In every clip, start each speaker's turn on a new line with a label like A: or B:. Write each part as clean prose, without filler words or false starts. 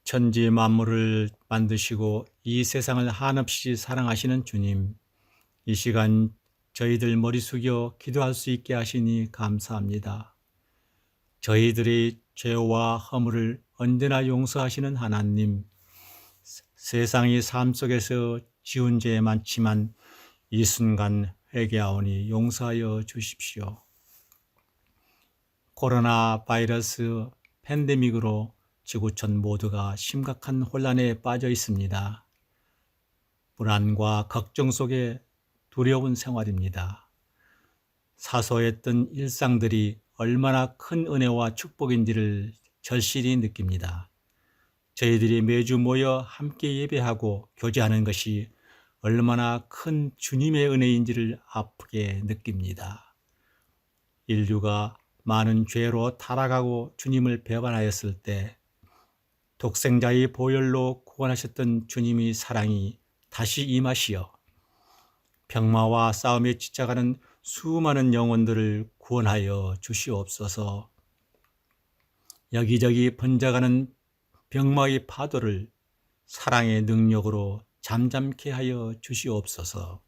A: 천지 만물을 만드시고 이 세상을 한없이 사랑하시는 주님, 이 시간 저희들 머리 숙여 기도할 수 있게 하시니 감사합니다. 저희들의 죄와 허물을 언제나 용서하시는 하나님, 세상의 삶 속에서 지은 죄 많지만 이 순간 회개하오니 용서하여 주십시오. 코로나 바이러스 팬데믹으로 지구촌 모두가 심각한 혼란에 빠져 있습니다. 불안과 걱정 속에 두려운 생활입니다. 사소했던 일상들이 얼마나 큰 은혜와 축복인지를 절실히 느낍니다. 저희들이 매주 모여 함께 예배하고 교제하는 것이 얼마나 큰 주님의 은혜인지를 아프게 느낍니다. 인류가 많은 죄로 타락하고 주님을 배반하였을 때 독생자의 보혈로 구원하셨던 주님의 사랑이 다시 임하시어 병마와 싸움에 지쳐가는 수많은 영혼들을 구원하여 주시옵소서. 여기저기 번져가는 병마의 파도를 사랑의 능력으로 잠잠케 하여 주시옵소서.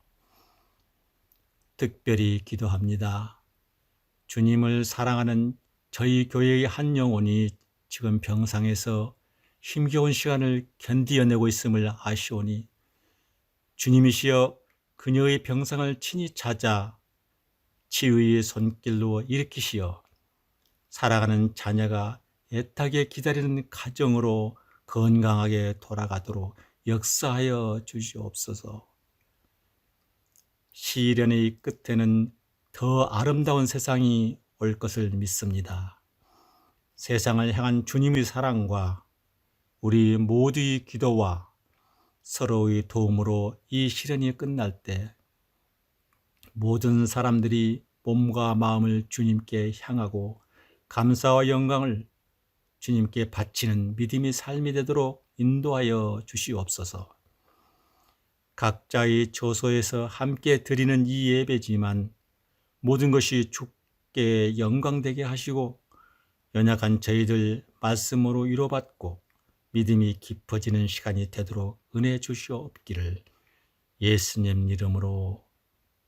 A: 특별히 기도합니다. 주님을 사랑하는 저희 교회의 한 영혼이 지금 병상에서 힘겨운 시간을 견디어내고 있음을 아시오니 주님이시여 그녀의 병상을 친히 찾아 치유의 손길로 일으키시어 사랑하는 자녀가 애타게 기다리는 가정으로 건강하게 돌아가도록 역사하여 주시옵소서. 시련의 끝에는 더 아름다운 세상이 올 것을 믿습니다. 세상을 향한 주님의 사랑과 우리 모두의 기도와 서로의 도움으로 이 시련이 끝날 때 모든 사람들이 몸과 마음을 주님께 향하고 감사와 영광을 주님께 바치는 믿음의 삶이 되도록 인도하여 주시옵소서. 각자의 조소에서 함께 드리는 이 예배지만 모든 것이 주께 영광되게 하시고 연약한 저희들 말씀으로 위로받고 믿음이 깊어지는 시간이 되도록 은혜 주시옵기를 예수님 이름으로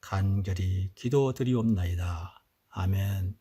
A: 간절히 기도드리옵나이다. 아멘.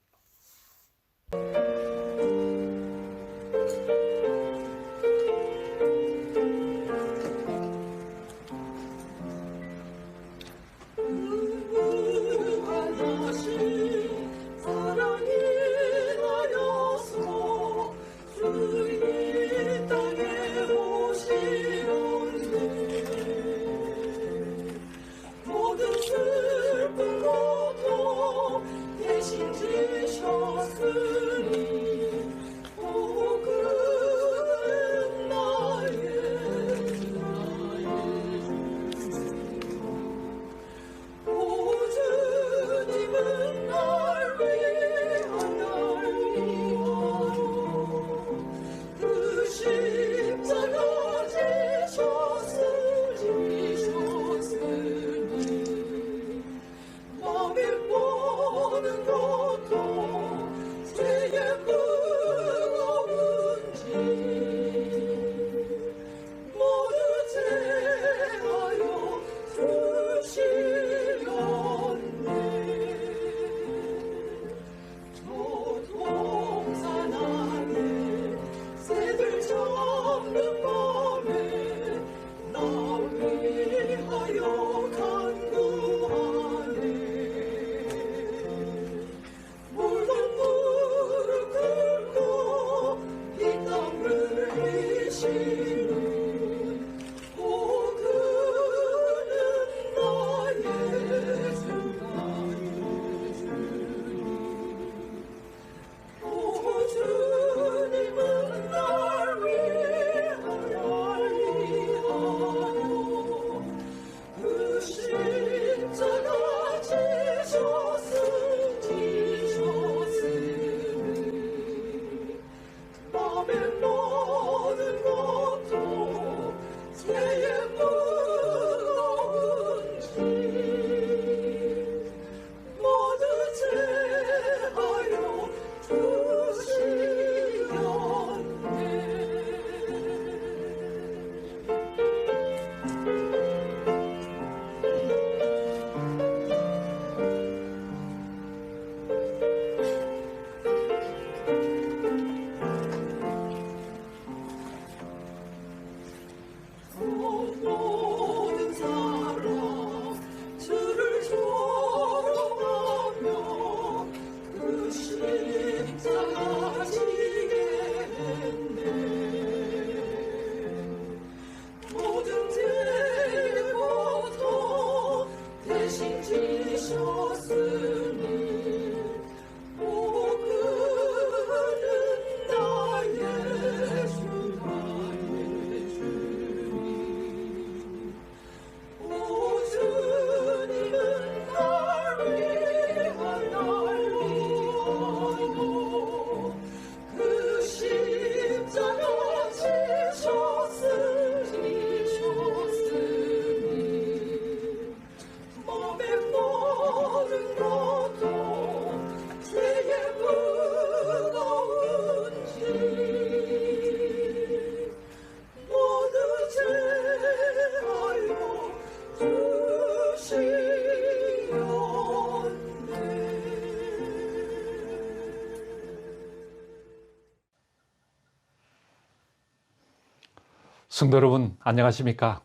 B: 성도 여러분, 안녕하십니까?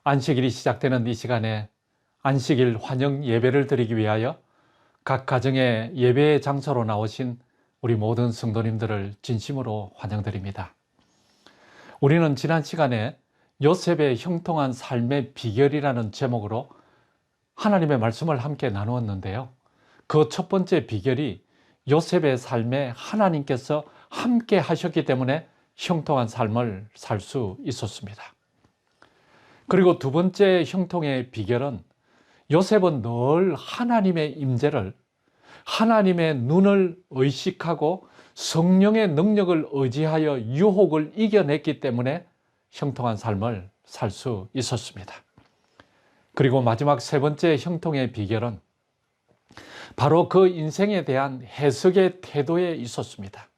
B: 안식일이 시작되는 이 시간에 안식일 환영 예배를 드리기 위하여 각 가정의 예배의 장소로 나오신 우리 모든 성도님들을 진심으로 환영드립니다. 우리는 지난 시간에 요셉의 형통한 삶의 비결이라는 제목으로 하나님의 말씀을 함께 나누었는데요. 그 첫 번째 비결이 요셉의 삶에 하나님께서 함께 하셨기 때문에 형통한 삶을 살 수 있었습니다. 그리고 두 번째 형통의 비결은 요셉은 늘 하나님의 임재를, 하나님의 눈을 의식하고 성령의 능력을 의지하여 유혹을 이겨냈기 때문에 형통한 삶을 살 수 있었습니다. 그리고 마지막 세 번째 형통의 비결은 바로 그 인생에 대한 해석의 태도에 있었습니다.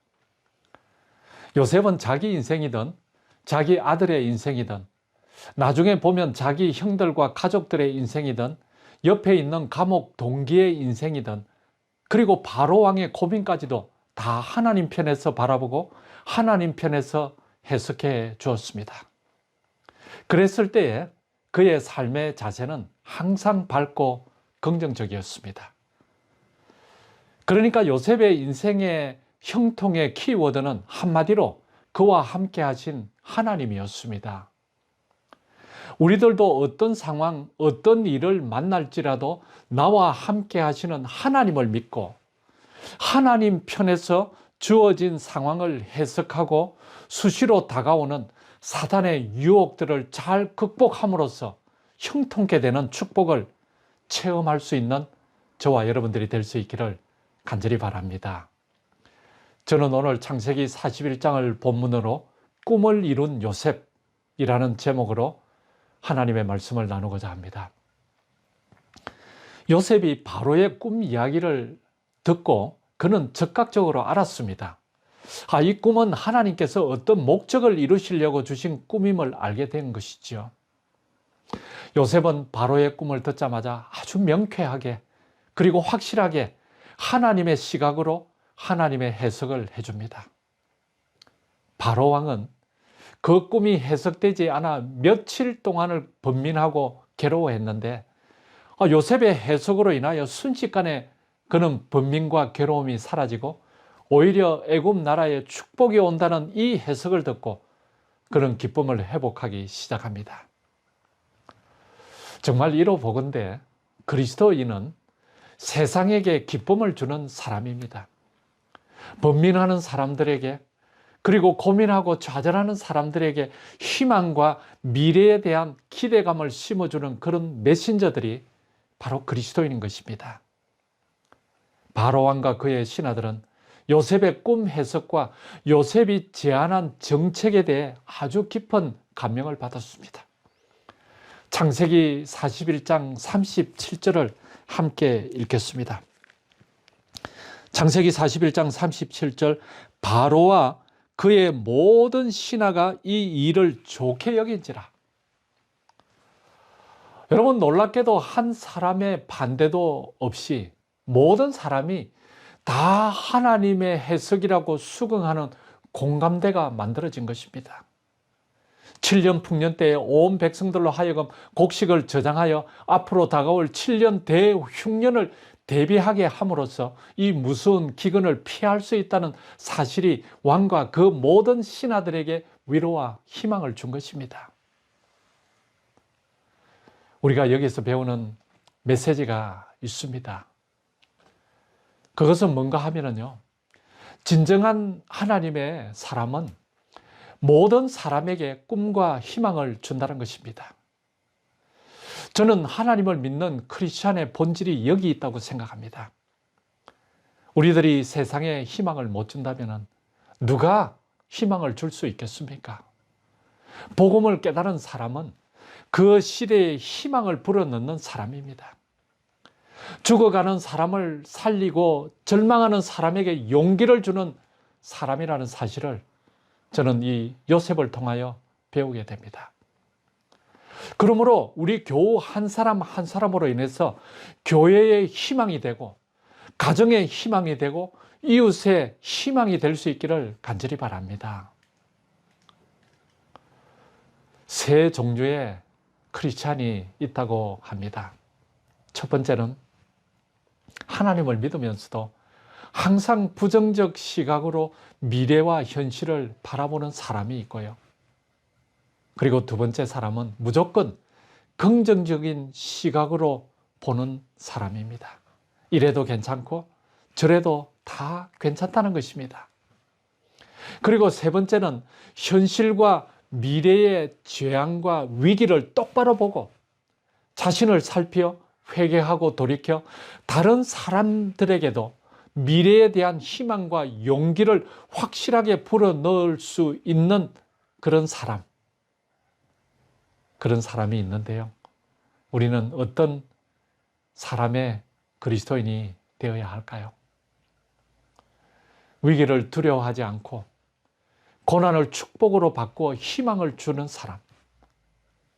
B: 요셉은 자기 인생이든 자기 아들의 인생이든 나중에 보면 자기 형들과 가족들의 인생이든 옆에 있는 감옥 동기의 인생이든 그리고 바로 왕의 고민까지도 다 하나님 편에서 바라보고 하나님 편에서 해석해 주었습니다. 그랬을 때에 그의 삶의 자세는 항상 밝고 긍정적이었습니다. 그러니까 요셉의 인생의 형통의 키워드는 한마디로 그와 함께 하신 하나님이었습니다. 우리들도 어떤 상황, 어떤 일을 만날지라도 나와 함께 하시는 하나님을 믿고 하나님 편에서 주어진 상황을 해석하고 수시로 다가오는 사단의 유혹들을 잘 극복함으로써 형통케 되는 축복을 체험할 수 있는 저와 여러분들이 될 수 있기를 간절히 바랍니다. 저는 오늘 창세기 41장을 본문으로 꿈을 이룬 요셉이라는 제목으로 하나님의 말씀을 나누고자 합니다. 요셉이 바로의 꿈 이야기를 듣고 그는 즉각적으로 알았습니다. 이 꿈은 하나님께서 어떤 목적을 이루시려고 주신 꿈임을 알게 된 것이지요. 요셉은 바로의 꿈을 듣자마자 아주 명쾌하게 그리고 확실하게 하나님의 시각으로 하나님의 해석을 해줍니다. 바로 왕은 그 꿈이 해석되지 않아 며칠 동안을 번민하고 괴로워했는데 요셉의 해석으로 인하여 순식간에 그는 번민과 괴로움이 사라지고 오히려 애굽 나라에 축복이 온다는 이 해석을 듣고 그는 기쁨을 회복하기 시작합니다. 정말 이로보건대 그리스도인은 세상에게 기쁨을 주는 사람입니다. 번민하는 사람들에게 그리고 고민하고 좌절하는 사람들에게 희망과 미래에 대한 기대감을 심어주는 그런 메신저들이 바로 그리스도인인 것입니다. 바로왕과 그의 신하들은 요셉의 꿈 해석과 요셉이 제안한 정책에 대해 아주 깊은 감명을 받았습니다. 창세기 41장 37절을 함께 읽겠습니다. 창세기 41장 37절 바로와 그의 모든 신하가 이 일을 좋게 여긴지라. 여러분, 놀랍게도 한 사람의 반대도 없이 모든 사람이 다 하나님의 해석이라고 수긍하는 공감대가 만들어진 것입니다. 7년 풍년 때에 온 백성들로 하여금 곡식을 저장하여 앞으로 다가올 7년 대흉년을 대비하게 함으로써 이 무서운 기근을 피할 수 있다는 사실이 왕과 그 모든 신하들에게 위로와 희망을 준 것입니다. 우리가 여기서 배우는 메시지가 있습니다. 그것은 뭔가 하면요, 진정한 하나님의 사람은 모든 사람에게 꿈과 희망을 준다는 것입니다. 저는 하나님을 믿는 크리스찬의 본질이 여기 있다고 생각합니다. 우리들이 세상에 희망을 못 준다면 누가 희망을 줄 수 있겠습니까? 복음을 깨달은 사람은 그 시대에 희망을 불어넣는 사람입니다. 죽어가는 사람을 살리고 절망하는 사람에게 용기를 주는 사람이라는 사실을 저는 이 요셉을 통하여 배우게 됩니다. 그러므로 우리 교우 한 사람 한 사람으로 인해서 교회의 희망이 되고 가정의 희망이 되고 이웃의 희망이 될 수 있기를 간절히 바랍니다. 세 종류의 크리스찬이 있다고 합니다. 첫 번째는 하나님을 믿으면서도 항상 부정적 시각으로 미래와 현실을 바라보는 사람이 있고요. 그리고 두 번째 사람은 무조건 긍정적인 시각으로 보는 사람입니다. 이래도 괜찮고 저래도 다 괜찮다는 것입니다. 그리고 세 번째는 현실과 미래의 재앙과 위기를 똑바로 보고 자신을 살펴 회개하고 돌이켜 다른 사람들에게도 미래에 대한 희망과 용기를 확실하게 불어넣을 수 있는 그런 사람이 있는데요. 우리는 어떤 사람의 그리스도인이 되어야 할까요? 위기를 두려워하지 않고 고난을 축복으로 바꾸어 희망을 주는 사람.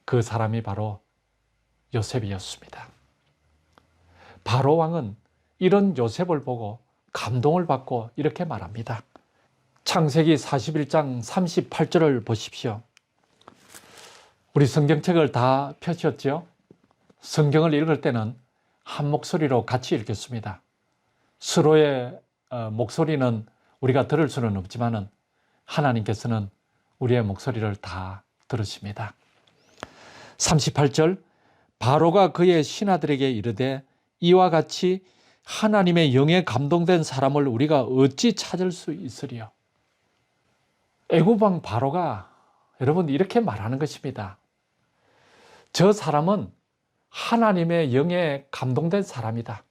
B: 그 사람이 바로 요셉이었습니다. 바로 왕은 이런 요셉을 보고 감동을 받고 이렇게 말합니다. 창세기 41장 38절을 보십시오. 우리 성경책을 다 펴셨죠? 성경을 읽을 때는 한 목소리로 같이 읽겠습니다. 서로의 목소리는 우리가 들을 수는 없지만은 하나님께서는 우리의 목소리를 다 들으십니다. 38절, 바로가 그의 신하들에게 이르되 이와 같이 하나님의 영에 감동된 사람을 우리가 어찌 찾을 수 있으리요? 애굽 왕 바로가 여러분 이렇게 말하는 것입니다. 저 사람은 하나님의 영에 감동된 사람이다.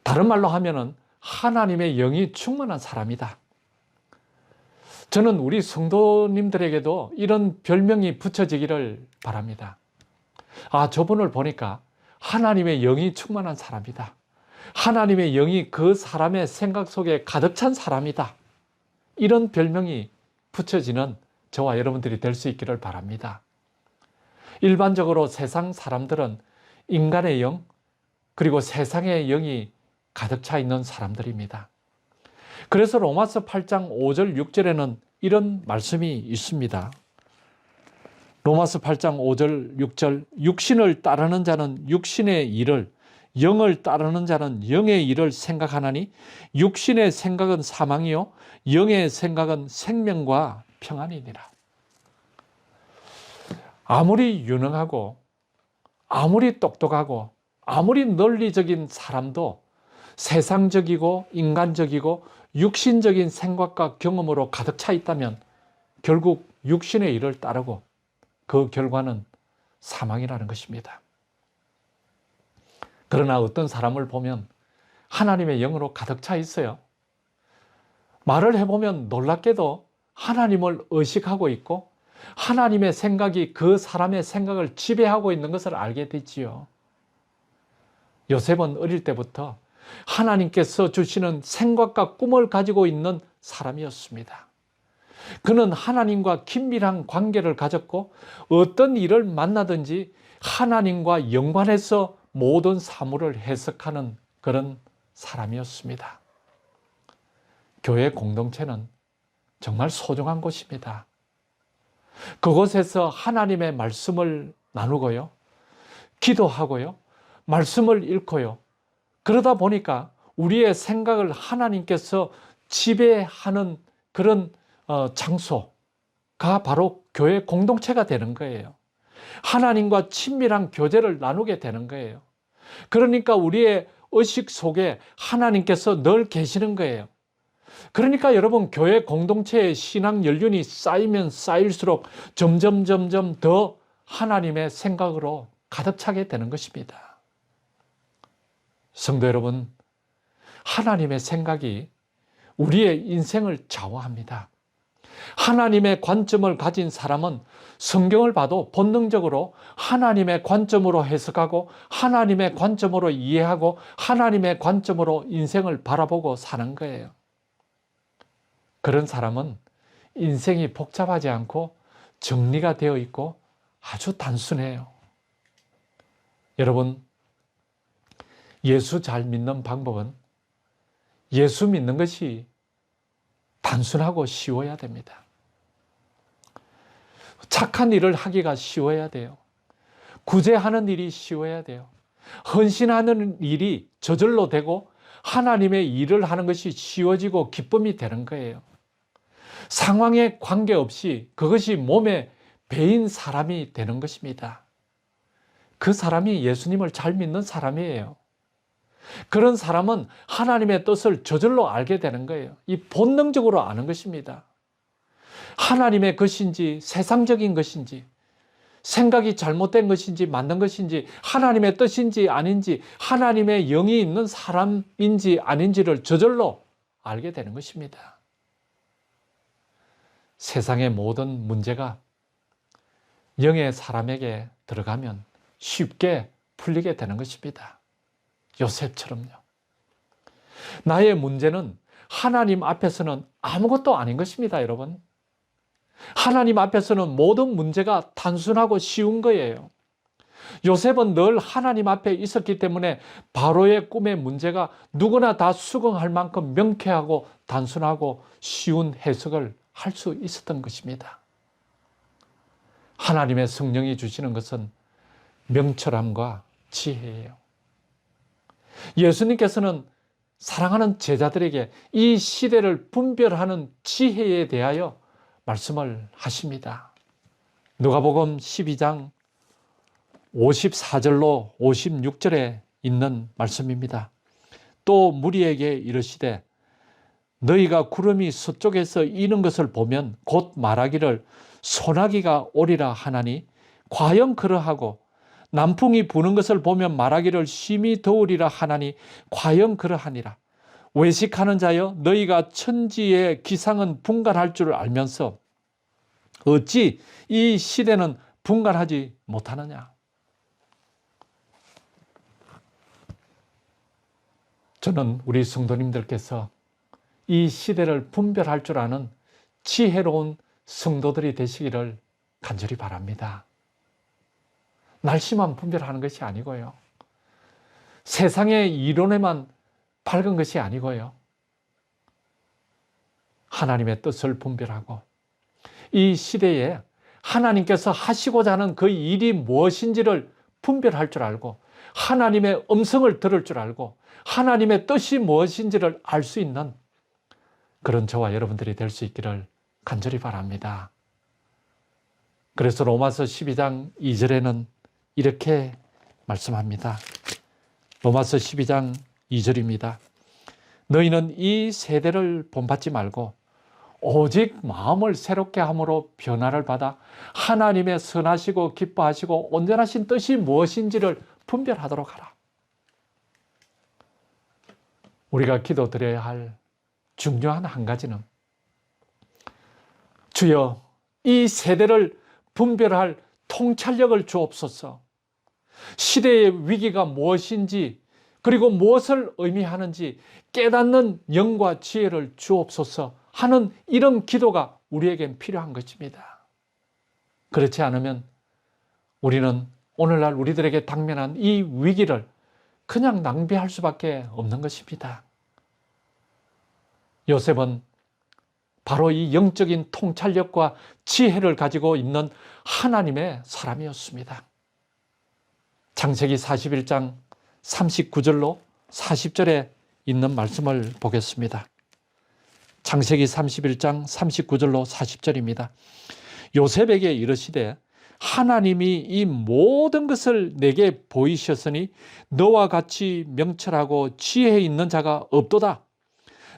B: 다른 말로 하면은 하나님의 영이 충만한 사람이다. 저는 우리 성도님들에게도 이런 별명이 붙여지기를 바랍니다. 아, 저분을 보니까 하나님의 영이 충만한 사람이다. 하나님의 영이 그 사람의 생각 속에 가득 찬 사람이다. 이런 별명이 붙여지는 저와 여러분들이 될 수 있기를 바랍니다. 일반적으로 세상 사람들은 인간의 영, 그리고 세상의 영이 가득 차 있는 사람들입니다. 그래서 로마서 8장 5절 6절에는 이런 말씀이 있습니다. 로마서 8장 5절 6절, 육신을 따르는 자는 육신의 일을, 영을 따르는 자는 영의 일을 생각하나니 육신의 생각은 사망이요 영의 생각은 생명과 평안이니라. 아무리 유능하고 아무리 똑똑하고 아무리 논리적인 사람도 세상적이고 인간적이고 육신적인 생각과 경험으로 가득 차 있다면 결국 육신의 일을 따르고 그 결과는 사망이라는 것입니다. 그러나 어떤 사람을 보면 하나님의 영으로 가득 차 있어요. 말을 해보면 놀랍게도 하나님을 의식하고 있고 하나님의 생각이 그 사람의 생각을 지배하고 있는 것을 알게 되지요. 요셉은 어릴 때부터 하나님께서 주시는 생각과 꿈을 가지고 있는 사람이었습니다. 그는 하나님과 긴밀한 관계를 가졌고 어떤 일을 만나든지 하나님과 연관해서 모든 사물을 해석하는 그런 사람이었습니다. 교회 공동체는 정말 소중한 곳입니다. 그곳에서 하나님의 말씀을 나누고요, 기도하고요, 말씀을 읽고요. 그러다 보니까 우리의 생각을 하나님께서 지배하는 그런 장소가 바로 교회 공동체가 되는 거예요. 하나님과 친밀한 교제를 나누게 되는 거예요. 그러니까 우리의 의식 속에 하나님께서 늘 계시는 거예요. 그러니까 여러분, 교회 공동체의 신앙 연륜이 쌓이면 쌓일수록 점점 더 하나님의 생각으로 가득 차게 되는 것입니다. 성도 여러분, 하나님의 생각이 우리의 인생을 좌우합니다. 하나님의 관점을 가진 사람은 성경을 봐도 본능적으로 하나님의 관점으로 해석하고 하나님의 관점으로 이해하고 하나님의 관점으로 인생을 바라보고 사는 거예요. 그런 사람은 인생이 복잡하지 않고 정리가 되어 있고 아주 단순해요. 여러분, 예수 잘 믿는 방법은 예수 믿는 것이 단순하고 쉬워야 됩니다. 착한 일을 하기가 쉬워야 돼요. 구제하는 일이 쉬워야 돼요. 헌신하는 일이 저절로 되고 하나님의 일을 하는 것이 쉬워지고 기쁨이 되는 거예요. 상황에 관계없이 그것이 몸에 배인 사람이 되는 것입니다. 그 사람이 예수님을 잘 믿는 사람이에요. 그런 사람은 하나님의 뜻을 저절로 알게 되는 거예요. 이 본능적으로 아는 것입니다. 하나님의 것인지 세상적인 것인지 생각이 잘못된 것인지 맞는 것인지 하나님의 뜻인지 아닌지 하나님의 영이 있는 사람인지 아닌지를 저절로 알게 되는 것입니다. 세상의 모든 문제가 영의 사람에게 들어가면 쉽게 풀리게 되는 것입니다. 요셉처럼요. 나의 문제는 하나님 앞에서는 아무것도 아닌 것입니다, 여러분. 하나님 앞에서는 모든 문제가 단순하고 쉬운 거예요. 요셉은 늘 하나님 앞에 있었기 때문에 바로의 꿈의 문제가 누구나 다 수긍할 만큼 명쾌하고 단순하고 쉬운 해석을 할 수 있었던 것입니다. 하나님의 성령이 주시는 것은 명철함과 지혜예요. 예수님께서는 사랑하는 제자들에게 이 시대를 분별하는 지혜에 대하여 말씀을 하십니다. 누가복음 12장 54절로 56절에 있는 말씀입니다. 또 무리에게 이르시되 너희가 구름이 서쪽에서 이는 것을 보면 곧 말하기를 소나기가 오리라 하나니 과연 그러하고 남풍이 부는 것을 보면 말하기를 심히 더우리라 하나니 과연 그러하니라. 외식하는 자여 너희가 천지의 기상은 분간할 줄 알면서 어찌 이 시대는 분간하지 못하느냐. 저는 우리 성도님들께서 이 시대를 분별할 줄 아는 지혜로운 성도들이 되시기를 간절히 바랍니다. 날씨만 분별하는 것이 아니고요. 세상의 이론에만 밝은 것이 아니고요. 하나님의 뜻을 분별하고 이 시대에 하나님께서 하시고자 하는 그 일이 무엇인지를 분별할 줄 알고 하나님의 음성을 들을 줄 알고 하나님의 뜻이 무엇인지를 알 수 있는 그런 저와 여러분들이 될 수 있기를 간절히 바랍니다. 그래서 로마서 12장 2절에는 이렇게 말씀합니다. 로마서 12장 2절입니다. 너희는 이 세대를 본받지 말고 오직 마음을 새롭게 함으로 변화를 받아 하나님의 선하시고 기뻐하시고 온전하신 뜻이 무엇인지를 분별하도록 하라. 우리가 기도드려야 할 중요한 한 가지는 주여 이 세대를 분별할 통찰력을 주옵소서. 시대의 위기가 무엇인지 그리고 무엇을 의미하는지 깨닫는 영과 지혜를 주옵소서 하는 이런 기도가 우리에겐 필요한 것입니다. 그렇지 않으면 우리는 오늘날 우리들에게 당면한 이 위기를 그냥 낭비할 수밖에 없는 것입니다. 요셉은 바로 이 영적인 통찰력과 지혜를 가지고 있는 하나님의 사람이었습니다. 창세기 41장 39절로 40절에 있는 말씀을 보겠습니다. 창세기 31장 39절로 40절입니다. 요셉에게 이르시되 하나님이 이 모든 것을 내게 보이셨으니 너와 같이 명철하고 지혜 있는 자가 없도다.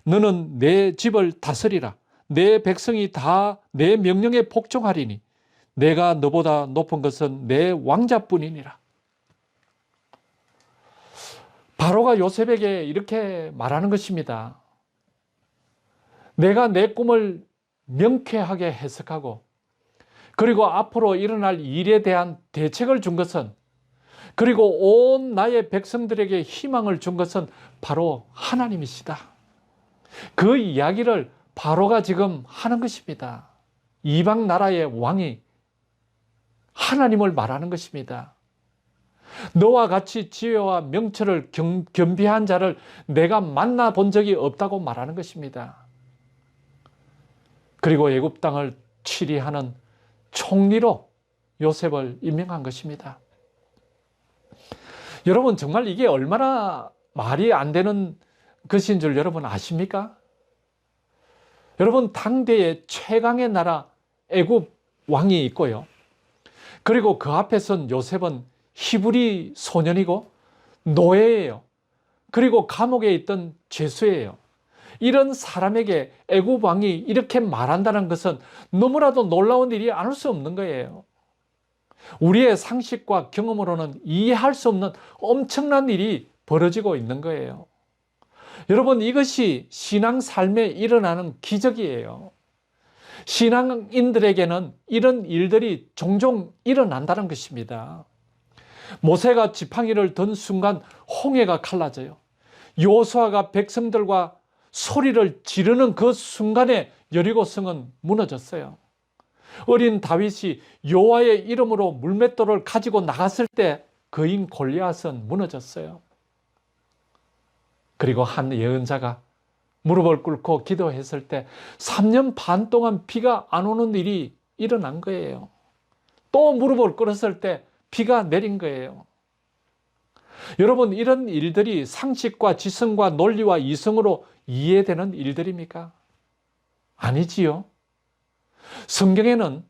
B: 너는 내 집을 다스리라. 내 백성이 다 내 명령에 복종하리니 내가 너보다 높은 것은 내 왕자뿐이니라. 바로가 요셉에게 이렇게 말하는 것입니다. 내가 내 꿈을 명쾌하게 해석하고 그리고 앞으로 일어날 일에 대한 대책을 준 것은 그리고 온 나의 백성들에게 희망을 준 것은 바로 하나님이시다. 그 이야기를 바로가 지금 하는 것입니다. 이방 나라의 왕이 하나님을 말하는 것입니다. 너와 같이 지혜와 명철을 겸비한 자를 내가 만나본 적이 없다고 말하는 것입니다. 그리고 애굽 땅을 치리하는 총리로 요셉을 임명한 것입니다. 여러분, 정말 이게 얼마나 말이 안 되는 것인 줄 여러분 아십니까? 여러분, 당대의 최강의 나라 애굽 왕이 있고요. 그리고 그 앞에 선 요셉은 히브리 소년이고 노예예요. 그리고 감옥에 있던 죄수예요. 이런 사람에게 애굽 왕이 이렇게 말한다는 것은 너무나도 놀라운 일이 아닐 수 없는 거예요. 우리의 상식과 경험으로는 이해할 수 없는 엄청난 일이 벌어지고 있는 거예요. 여러분, 이것이 신앙 삶에 일어나는 기적이에요. 신앙인들에게는 이런 일들이 종종 일어난다는 것입니다. 모세가 지팡이를 든 순간 홍해가 갈라져요. 여호수아가 백성들과 소리를 지르는 그 순간에 여리고성은 무너졌어요. 어린 다윗이 여호와의 이름으로 물맷돌을 가지고 나갔을 때 그인 골리앗은 무너졌어요. 그리고 한 예언자가 무릎을 꿇고 기도했을 때 3년 반 동안 비가 안 오는 일이 일어난 거예요. 또 무릎을 꿇었을 때 비가 내린 거예요. 여러분, 이런 일들이 상식과 지성과 논리와 이성으로 이해되는 일들입니까? 아니지요. 성경에는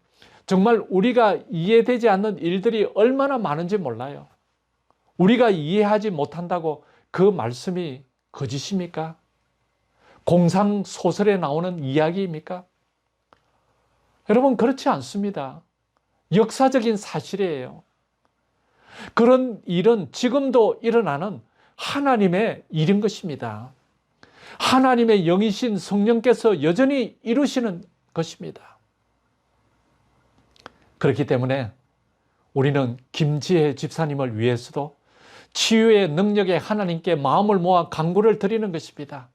B: 정말 우리가 이해되지 않는 일들이 얼마나 많은지 몰라요. 우리가 이해하지 못한다고 그 말씀이 거짓입니까? 공상소설에 나오는 이야기입니까? 여러분, 그렇지 않습니다. 역사적인 사실이에요. 그런 일은 지금도 일어나는 하나님의 일인 것입니다. 하나님의 영이신 성령께서 여전히 이루시는 것입니다. 그렇기 때문에 우리는 김지혜 집사님을 위해서도 치유의 능력에 하나님께 마음을 모아 간구를 드리는 것입니다.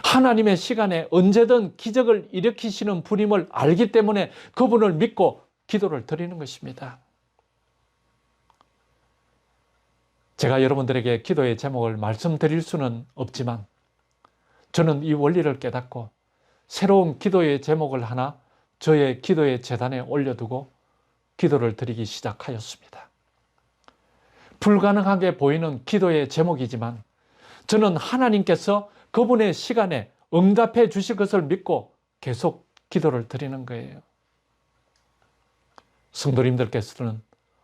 B: 하나님의 시간에 언제든 기적을 일으키시는 분임을 알기 때문에 그분을 믿고 기도를 드리는 것입니다. 제가 여러분들에게 기도의 제목을 말씀드릴 수는 없지만 저는 이 원리를 깨닫고 새로운 기도의 제목을 하나 저의 기도의 제단에 올려두고 기도를 드리기 시작하였습니다. 불가능하게 보이는 기도의 제목이지만 저는 하나님께서 그분의 시간에 응답해 주실 것을 믿고 계속 기도를 드리는 거예요. 성도님들께서는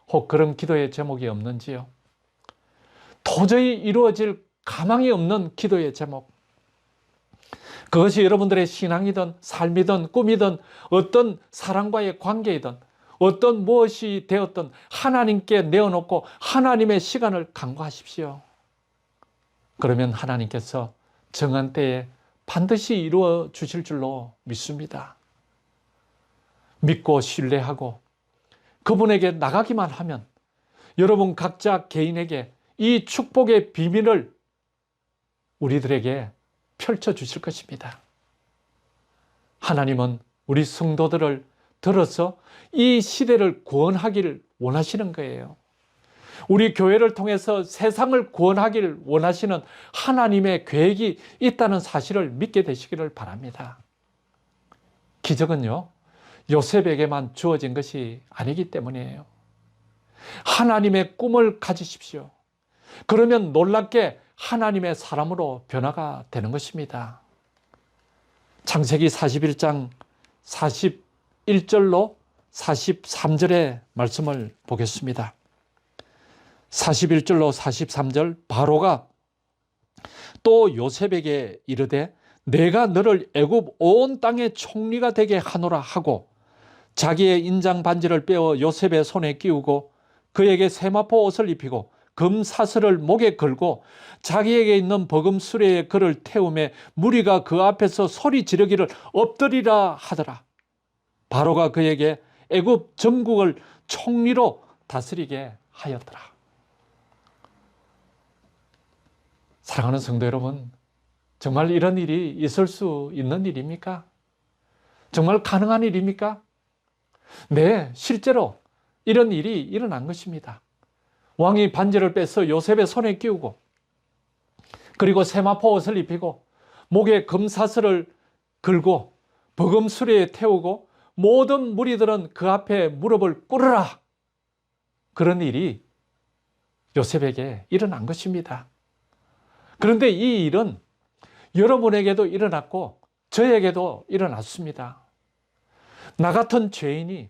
B: 혹 그런 기도의 제목이 없는지요? 도저히 이루어질 가망이 없는 기도의 제목. 그것이 여러분들의 신앙이든 삶이든 꿈이든 어떤 사람과의 관계이든 어떤 무엇이 되었든 하나님께 내어놓고 하나님의 시간을 간구하십시오. 그러면 하나님께서 정한 때에 반드시 이루어 주실 줄로 믿습니다. 믿고 신뢰하고 그분에게 나가기만 하면 여러분 각자 개인에게 이 축복의 비밀을 우리들에게 펼쳐주실 것입니다. 하나님은 우리 성도들을 들어서 이 시대를 구원하기를 원하시는 거예요. 우리 교회를 통해서 세상을 구원하기를 원하시는 하나님의 계획이 있다는 사실을 믿게 되시기를 바랍니다. 기적은요, 요셉에게만 주어진 것이 아니기 때문이에요. 하나님의 꿈을 가지십시오. 그러면 놀랍게 하나님의 사람으로 변화가 되는 것입니다. 창세기 41장 41절로 43절의 말씀을 보겠습니다. 41절로 43절, 바로가 또 요셉에게 이르되 내가 너를 애굽 온 땅의 총리가 되게 하노라 하고 자기의 인장 반지를 빼어 요셉의 손에 끼우고 그에게 세마포 옷을 입히고 금사슬을 목에 걸고 자기에게 있는 버금 수레에 그를 태우매 무리가 그 앞에서 소리 지르기를 엎드리라 하더라. 바로가 그에게 애굽 전국을 총리로 다스리게 하였더라. 사랑하는 성도 여러분, 정말 이런 일이 있을 수 있는 일입니까? 정말 가능한 일입니까? 네, 실제로 이런 일이 일어난 것입니다. 왕이 반지를 빼서 요셉의 손에 끼우고 그리고 세마포 옷을 입히고 목에 금사슬을 걸고 버금 수레에 태우고 모든 무리들은 그 앞에 무릎을 꿇으라. 그런 일이 요셉에게 일어난 것입니다. 그런데 이 일은 여러분에게도 일어났고 저에게도 일어났습니다. 나 같은 죄인이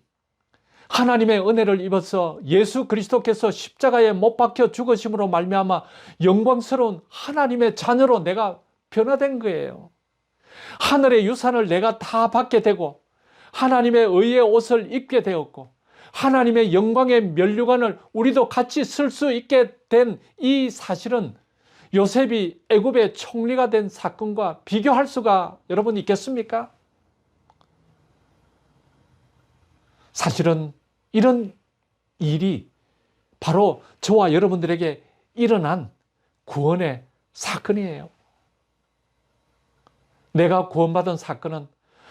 B: 하나님의 은혜를 입어서 예수 그리스도께서 십자가에 못 박혀 죽으심으로 말미암아 영광스러운 하나님의 자녀로 내가 변화된 거예요. 하늘의 유산을 내가 다 받게 되고 하나님의 의의 옷을 입게 되었고 하나님의 영광의 면류관을 우리도 같이 쓸 수 있게 된 이 사실은 요셉이 애굽의 총리가 된 사건과 비교할 수가 여러분 있겠습니까? 사실은 이런 일이 바로 저와 여러분들에게 일어난 구원의 사건이에요. 내가 구원받은 사건은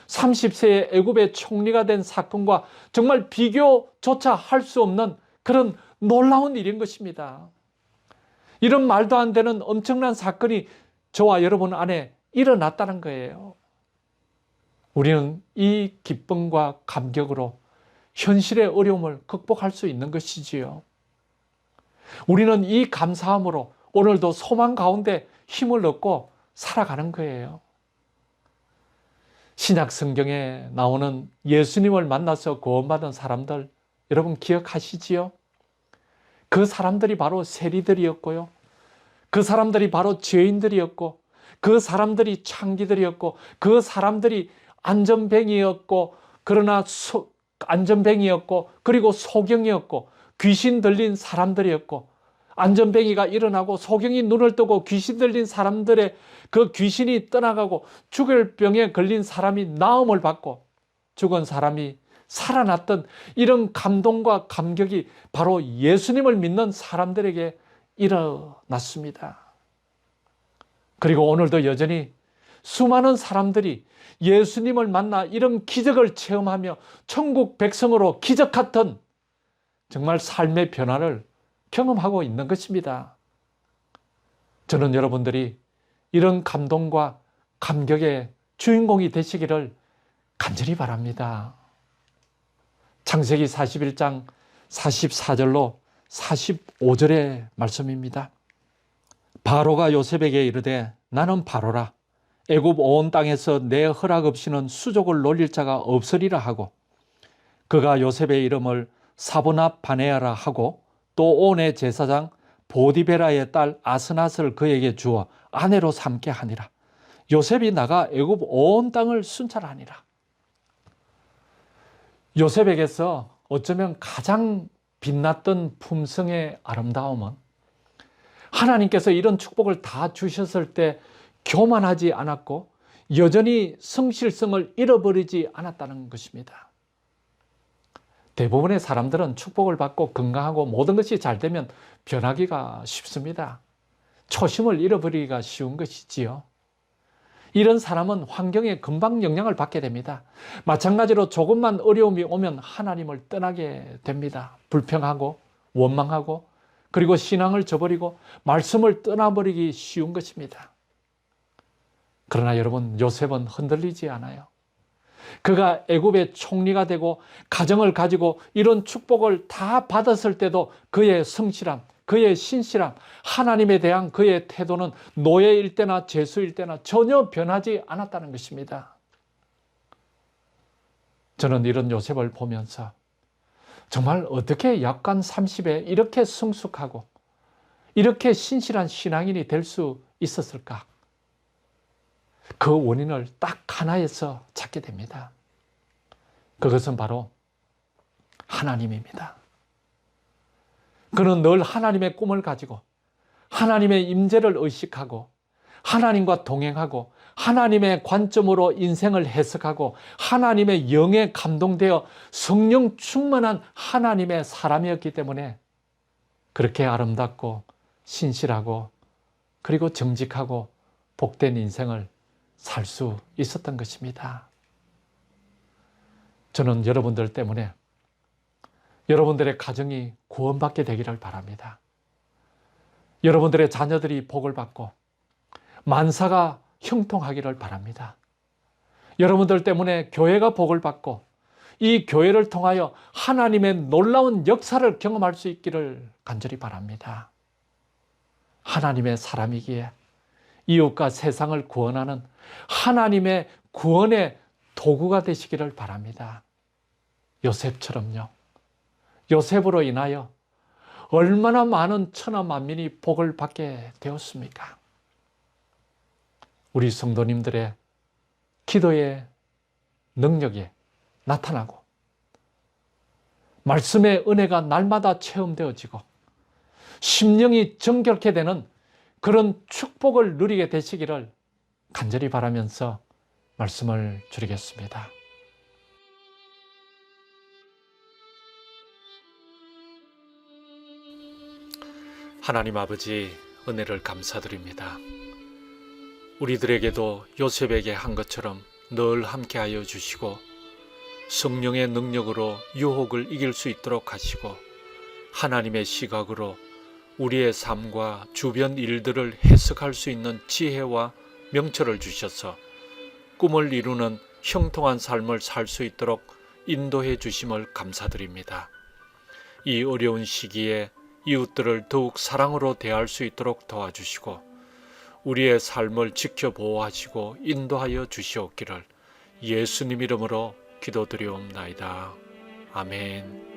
B: 30세의 애굽의 총리가 된 사건과 정말 비교조차 할 수 없는 그런 놀라운 일인 것입니다. 이런 말도 안 되는 엄청난 사건이 저와 여러분 안에 일어났다는 거예요. 우리는 이 기쁨과 감격으로 현실의 어려움을 극복할 수 있는 것이지요. 우리는 이 감사함으로 오늘도 소망 가운데 힘을 얻고 살아가는 거예요. 신약 성경에 나오는 예수님을 만나서 구원받은 사람들 여러분 기억하시지요? 그 사람들이 바로 세리들이었고요. 그 사람들이 바로 죄인들이었고 그 사람들이 창기들이었고 그 사람들이 안전뱅이였고 그러나 안전뱅이였고 그리고 소경이었고 귀신 들린 사람들이었고 안전뱅이가 일어나고 소경이 눈을 뜨고 귀신 들린 사람들의 그 귀신이 떠나가고 죽을 병에 걸린 사람이 나음을 받고 죽은 사람이 살아났던 이런 감동과 감격이 바로 예수님을 믿는 사람들에게 일어났습니다. 그리고 오늘도 여전히 수많은 사람들이 예수님을 만나 이런 기적을 체험하며 천국 백성으로 기적 같은 정말 삶의 변화를 경험하고 있는 것입니다. 저는 여러분들이 이런 감동과 감격의 주인공이 되시기를 간절히 바랍니다. 창세기 41장 44절로 45절의 말씀입니다. 바로가 요셉에게 이르되 나는 바로라. 애굽 온 땅에서 내 허락 없이는 수족을 놀릴 자가 없으리라 하고 그가 요셉의 이름을 사보납 바네아라 하고 또 온의 제사장 보디베라의 딸 아스낫을 그에게 주어 아내로 삼게 하니라. 요셉이 나가 애굽 온 땅을 순찰하니라. 요셉에게서 어쩌면 가장 빛났던 품성의 아름다움은 하나님께서 이런 축복을 다 주셨을 때 교만하지 않았고 여전히 성실성을 잃어버리지 않았다는 것입니다. 대부분의 사람들은 축복을 받고 건강하고 모든 것이 잘 되면 변하기가 쉽습니다. 초심을 잃어버리기가 쉬운 것이지요. 이런 사람은 환경에 금방 영향을 받게 됩니다. 마찬가지로 조금만 어려움이 오면 하나님을 떠나게 됩니다. 불평하고 원망하고 그리고 신앙을 저버리고 말씀을 떠나버리기 쉬운 것입니다. 그러나 여러분, 요셉은 흔들리지 않아요. 그가 애굽의 총리가 되고 가정을 가지고 이런 축복을 다 받았을 때도 그의 성실함, 그의 신실함, 하나님에 대한 그의 태도는 노예일 때나 죄수일 때나 전혀 변하지 않았다는 것입니다. 저는 이런 요셉을 보면서 정말 어떻게 약간 30에 이렇게 성숙하고 이렇게 신실한 신앙인이 될 수 있었을까? 그 원인을 딱 하나에서 찾게 됩니다. 그것은 바로 하나님입니다. 그는 늘 하나님의 꿈을 가지고 하나님의 임재를 의식하고 하나님과 동행하고 하나님의 관점으로 인생을 해석하고 하나님의 영에 감동되어 성령 충만한 하나님의 사람이었기 때문에 그렇게 아름답고 신실하고 그리고 정직하고 복된 인생을 살 수 있었던 것입니다. 저는 여러분들 때문에 여러분들의 가정이 구원받게 되기를 바랍니다. 여러분들의 자녀들이 복을 받고 만사가 형통하기를 바랍니다. 여러분들 때문에 교회가 복을 받고 이 교회를 통하여 하나님의 놀라운 역사를 경험할 수 있기를 간절히 바랍니다. 하나님의 사람이기에 이웃과 세상을 구원하는 하나님의 구원의 도구가 되시기를 바랍니다. 요셉처럼요. 요셉으로 인하여 얼마나 많은 천하 만민이 복을 받게 되었습니까? 우리 성도님들의 기도의 능력이 나타나고 말씀의 은혜가 날마다 체험되어지고 심령이 정결케 되는 그런 축복을 누리게 되시기를 간절히 바라면서 말씀을 드리겠습니다. 하나님 아버지, 은혜를 감사드립니다. 우리들에게도 요셉에게 한 것처럼 늘 함께하여 주시고 성령의 능력으로 유혹을 이길 수 있도록 하시고 하나님의 시각으로 우리의 삶과 주변 일들을 해석할 수 있는 지혜와 명철을 주셔서 꿈을 이루는 형통한 삶을 살 수 있도록 인도해 주심을 감사드립니다. 이 어려운 시기에 이웃들을 더욱 사랑으로 대할 수 있도록 도와주시고 우리의 삶을 지켜 보호하시고 인도하여 주시옵기를 예수님 이름으로 기도드리옵나이다. 아멘.